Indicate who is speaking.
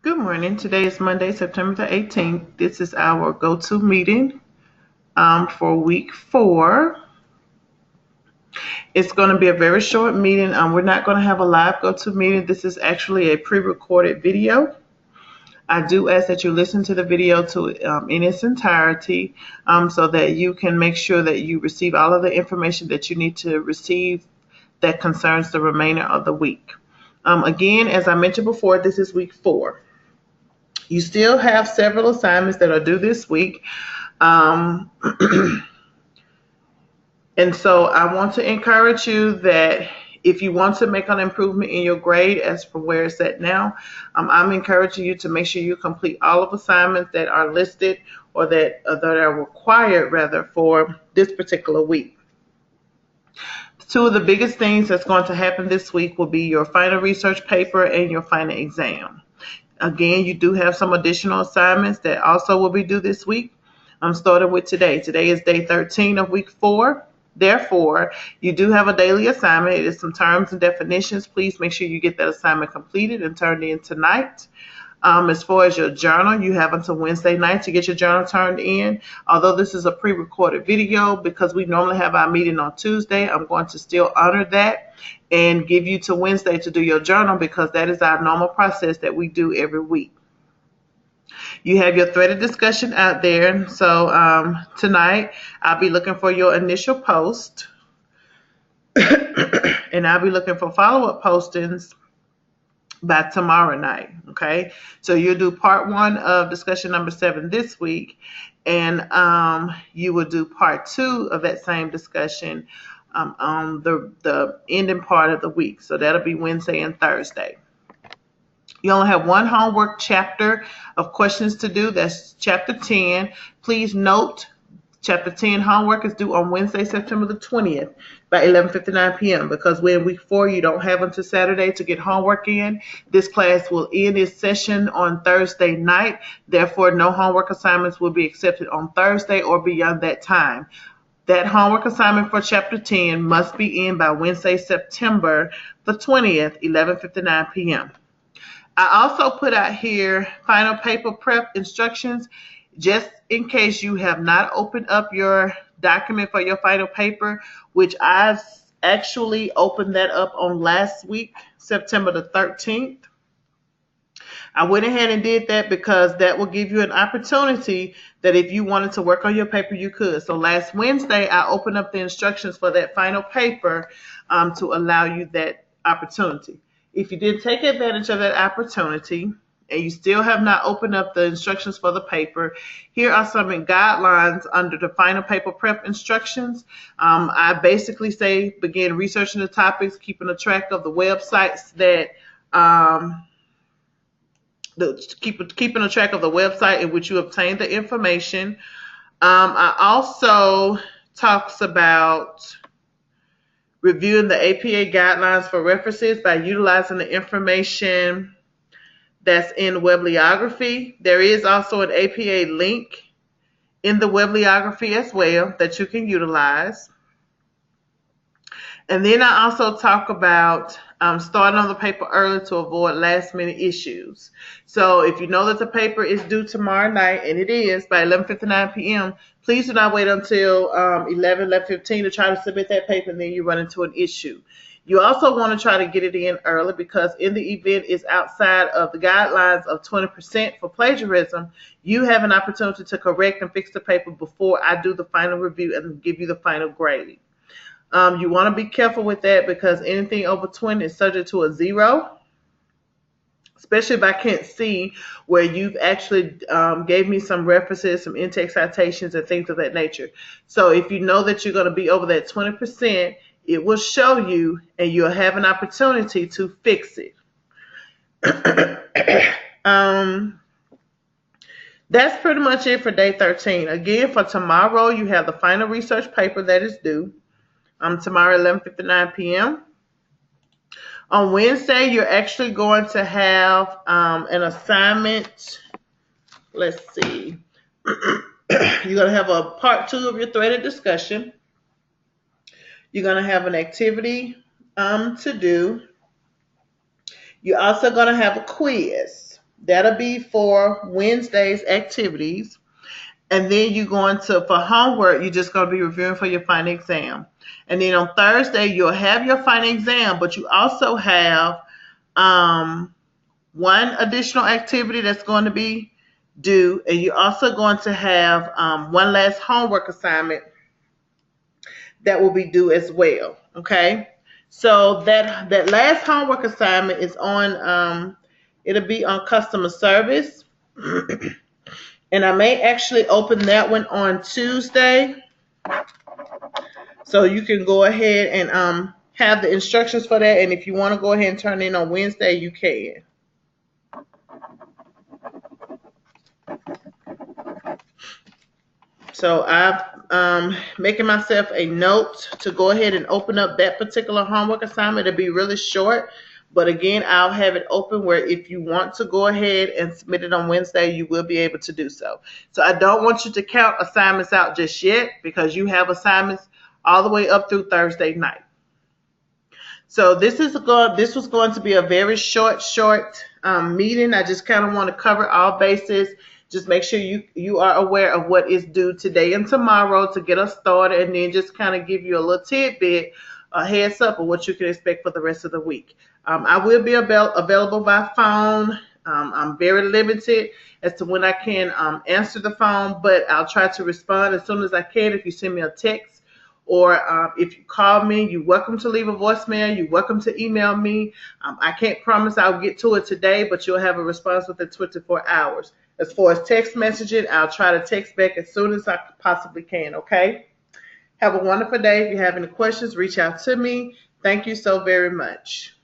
Speaker 1: Good morning. Today is Monday, September the 18th. This is our go-to meeting for week 4. It's going to be a very short meeting. We're not going to have a live go-to meeting. This is actually a pre-recorded video. I do ask that you listen to the video in its entirety so that you can make sure that you receive all of the information that you need to receive that concerns the remainder of the week. Again, as I mentioned before, this is week 4. You still have several assignments that are due this week. Um, and so I want to encourage you that if you want to make an improvement in your grade as from where it's at now, I'm encouraging you to make sure you complete all of assignments that are listed or that are required rather for this particular week. Two of the biggest things that's going to happen this week will be your final research paper and your final exam. Again, you do have some additional assignments that also will be due this week. I'm starting with today. Today is day 13 of week 4. Therefore, you do have a daily assignment. It is some terms and definitions. Please make sure you get that assignment completed and turned in tonight. As far as your journal, you have until Wednesday night to get your journal turned in. Although this is a pre-recorded video, because we normally have our meeting on Tuesday, I'm going to still honor that and give you to Wednesday to do your journal because that is our normal process that we do every week. You have your threaded discussion out there. So tonight, I'll be looking for your initial post, and I'll be looking for follow-up postings by tomorrow night. Okay, so you'll do part 1 of discussion number 7 this week, and you will do part 2 of that same discussion on the ending part of the week. So that'll be Wednesday and Thursday. You only have one homework chapter of questions to do. That's chapter 10. Please note, chapter 10 homework is due on Wednesday, September the 20th by 11:59 p.m. because we're in week 4. You don't have until Saturday to get homework in. This class will end its session on Thursday night. Therefore, no homework assignments will be accepted on Thursday or beyond that time. That homework assignment for chapter 10 must be in by Wednesday, September the 20th, 11:59 p.m. I also put out here final paper prep instructions just in case you have not opened up your document for your final paper, which I've actually opened that up on last week, September the 13th. I went ahead and did that because that will give you an opportunity that if you wanted to work on your paper, you could. So last Wednesday, I opened up the instructions for that final paper to allow you that opportunity. If you did take advantage of that opportunity and you still have not opened up the instructions for the paper, here are some guidelines under the final paper prep instructions. I basically say begin researching the topics, keeping a track of the websites that keeping a track of the website in which you obtain the information. I also talks about reviewing the APA guidelines for references by utilizing the information that's in Webliography. There is also an APA link in the Webliography as well that you can utilize. And then I also talk about starting on the paper early to avoid last minute issues. So if you know that the paper is due tomorrow night, and it is by 11:59 p.m., please do not wait until 11:15 to try to submit that paper and then you run into an issue. You also want to try to get it in early because in the event it's outside of the guidelines of 20% for plagiarism, you have an opportunity to correct and fix the paper before I do the final review and give you the final grade. You want to be careful with that because anything over 20 is subject to a 0, especially if I can't see where you've actually gave me some references, some in-text citations, and things of that nature. So if you know that you're going to be over that 20%, it will show you and you'll have an opportunity to fix it. That's pretty much it for day 13. Again, for tomorrow, you have the final research paper that is due. Tomorrow, 11:59 p.m. On Wednesday, you're actually going to have an assignment. Let's see. You're going to have a part 2 of your threaded discussion. You're going to have an activity to do. You're also going to have a quiz. That'll be for Wednesday's activities. And then you're going to, for homework, you're just going to be reviewing for your final exam. And then on Thursday, you'll have your final exam, but you also have one additional activity that's going to be due. And you're also going to have one last homework assignment that will be due as well. Okay. So that last homework assignment is on, it'll be on customer service. And I may actually open that one on Tuesday. So you can go ahead and have the instructions for that. And if you want to go ahead and turn in on Wednesday, you can. So I'm making myself a note to go ahead and open up that particular homework assignment. It'll be really short. But again, I'll have it open where if you want to go ahead and submit it on Wednesday, you will be able to do so. So I don't want you to count assignments out just yet because you have assignments all the way up through Thursday night. So this was going to be a very short meeting. I just kind of want to cover all bases. Just make sure you are aware of what is due today and tomorrow to get us started, and then just kind of give you a little tidbit, a heads up of what you can expect for the rest of the week. I will be available by phone. I'm very limited as to when I can answer the phone, but I'll try to respond as soon as I can. If you send me a text or if you call me, you're welcome to leave a voicemail. You're welcome to email me. I can't promise I'll get to it today, but you'll have a response within 24 hours. As far as text messaging, I'll try to text back as soon as I possibly can, okay? Have a wonderful day. If you have any questions, reach out to me. Thank you so very much.